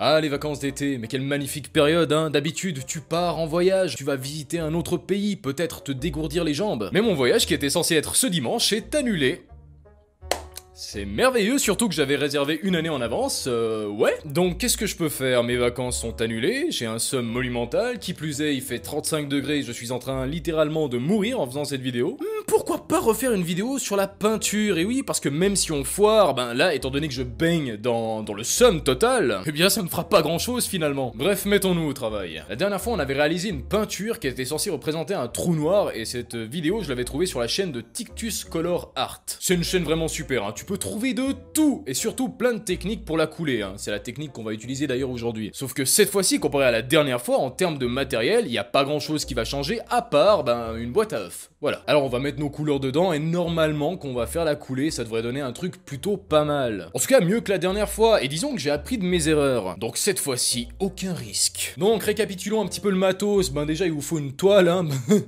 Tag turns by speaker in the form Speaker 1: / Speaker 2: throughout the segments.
Speaker 1: Ah, les vacances d'été, mais quelle magnifique période, hein. D'habitude, tu pars en voyage, tu vas visiter un autre pays, peut-être te dégourdir les jambes. Mais mon voyage qui était censé être ce dimanche est annulé. C'est merveilleux, surtout que j'avais réservé une année en avance, ouais. Donc qu'est-ce que je peux faire? Mes vacances sont annulées, j'ai un somme monumental, qui plus est, il fait 35 degrés, je suis en train littéralement de mourir en faisant cette vidéo. Pourquoi pas refaire une vidéo sur la peinture? Et oui, parce que même si on foire, ben là, étant donné que je baigne dans le somme total, eh bien ça ne fera pas grand-chose finalement. Bref, mettons-nous au travail. La dernière fois, on avait réalisé une peinture qui était censée représenter un trou noir, et cette vidéo, je l'avais trouvée sur la chaîne de Tictus Color Art. C'est une chaîne vraiment super, hein. Tu peux trouver de tout, et surtout plein de techniques pour la couler, hein. C'est la technique qu'on va utiliser d'ailleurs aujourd'hui. Sauf que cette fois-ci, comparé à la dernière fois, en termes de matériel, il n'y a pas grand-chose qui va changer, à part, ben, une boîte à œufs. Voilà. Alors on va mettre nos couleurs dedans, et normalement, quand on va faire la coulée, ça devrait donner un truc plutôt pas mal. En tout cas, mieux que la dernière fois, et disons que j'ai appris de mes erreurs. Donc cette fois-ci, aucun risque. Donc récapitulons un petit peu le matos. Ben déjà, il vous faut une toile, hein,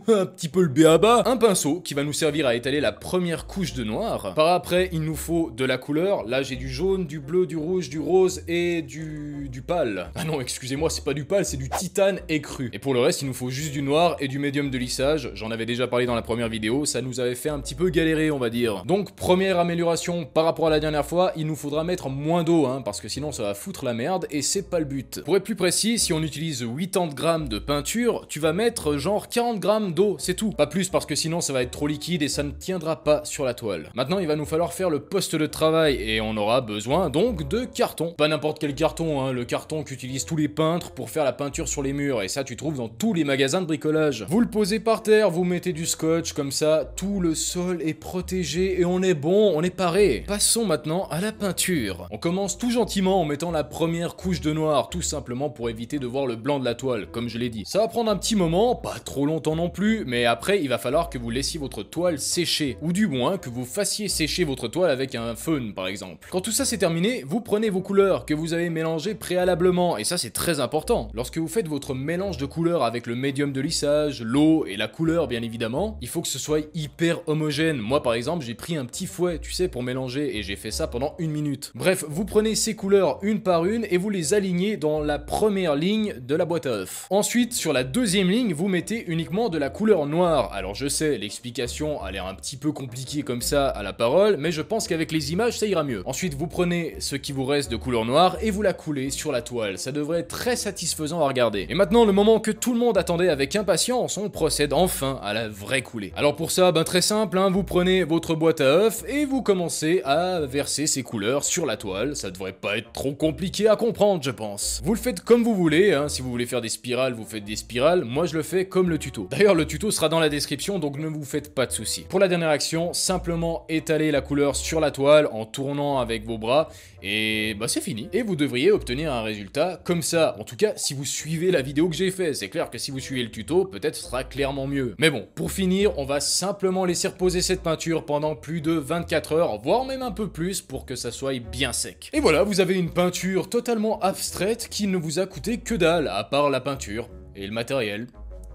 Speaker 1: un petit peu le b.a.-ba, un pinceau qui va nous servir à étaler la première couche de noir. Par après, il nous faut de la couleur. Là, j'ai du jaune, du bleu, du rouge, du rose et du pâle. Ah non, excusez-moi, c'est pas du pâle, c'est du titane écru. Et pour le reste, il nous faut juste du noir et du médium de lissage. J'en avais déjà parlé dans la première vidéo, ça nous avait fait un petit peu galérer, on va dire. Donc, première amélioration par rapport à la dernière fois, il nous faudra mettre moins d'eau, hein, parce que sinon ça va foutre la merde, et c'est pas le but. Pour être plus précis, si on utilise 80 grammes de peinture, tu vas mettre genre 40 grammes d'eau, c'est tout. Pas plus, parce que sinon ça va être trop liquide et ça ne tiendra pas sur la toile. Maintenant, il va nous falloir faire le poste de travail, et on aura besoin donc de carton. Pas n'importe quel carton, hein, le carton qu'utilisent tous les peintres pour faire la peinture sur les murs, et ça tu trouves dans tous les magasins de bricolage. Vous le posez par terre, vous mettez du scotch, comme ça, tout le sol est protégé et on est bon, on est paré. Passons maintenant à la peinture. On commence tout gentiment en mettant la première couche de noir, tout simplement pour éviter de voir le blanc de la toile, comme je l'ai dit. Ça va prendre un petit moment, pas trop longtemps non plus, mais après il va falloir que vous laissiez votre toile sécher, ou du moins que vous fassiez sécher votre toile avec un fun par exemple. Quand tout ça c'est terminé, vous prenez vos couleurs que vous avez mélangées préalablement, et ça c'est très important. Lorsque vous faites votre mélange de couleurs avec le médium de lissage, l'eau et la couleur bien évidemment, il faut que ce soit hyper homogène. Moi par exemple, j'ai pris un petit fouet, tu sais, pour mélanger, et j'ai fait ça pendant 1 minute. Bref, vous prenez ces couleurs une par une et vous les alignez dans la première ligne de la boîte à œufs. Ensuite, sur la deuxième ligne, vous mettez uniquement de la couleur noire. Alors je sais, l'explication a l'air un petit peu compliquée comme ça à la parole, mais je pense qu'avec les images, ça ira mieux. Ensuite, vous prenez ce qui vous reste de couleur noire et vous la coulez sur la toile. Ça devrait être très satisfaisant à regarder. Et maintenant, le moment que tout le monde attendait avec impatience, on procède enfin à la vraie coulée. Alors pour ça, ben très simple, hein, vous prenez votre boîte à œufs et vous commencez à verser ces couleurs sur la toile. Ça devrait pas être trop compliqué à comprendre, je pense. Vous le faites comme vous voulez, hein. Si vous voulez faire des spirales, vous faites des spirales. Moi, je le fais comme le tuto. D'ailleurs, le tuto sera dans la description, donc ne vous faites pas de soucis. Pour la dernière action, simplement étaler la couleur sur la toile en tournant avec vos bras, et bah c'est fini. Et vous devriez obtenir un résultat comme ça. En tout cas, si vous suivez la vidéo que j'ai fait. C'est clair que si vous suivez le tuto, peut-être ce sera clairement mieux. Mais bon, pour finir, on va simplement laisser reposer cette peinture pendant plus de 24 heures, voire même un peu plus, pour que ça soit bien sec. Et voilà, vous avez une peinture totalement abstraite qui ne vous a coûté que dalle, à part la peinture et le matériel.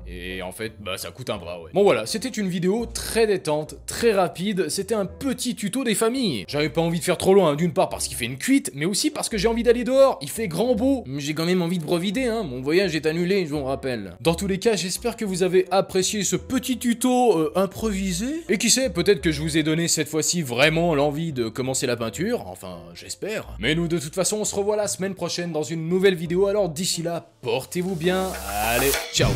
Speaker 1: Et en fait, bah ça coûte un bras, ouais. Bon voilà, c'était une vidéo très détente, très rapide, c'était un petit tuto des familles. J'avais pas envie de faire trop loin, d'une part parce qu'il fait une cuite, mais aussi parce que j'ai envie d'aller dehors, il fait grand beau. J'ai quand même envie de brevider, hein, mon voyage est annulé, je vous rappelle. Dans tous les cas, j'espère que vous avez apprécié ce petit tuto improvisé. Et qui sait, peut-être que je vous ai donné cette fois-ci vraiment l'envie de commencer la peinture, enfin, j'espère. Mais nous, de toute façon, on se revoit la semaine prochaine dans une nouvelle vidéo, alors d'ici là, portez-vous bien, allez, ciao.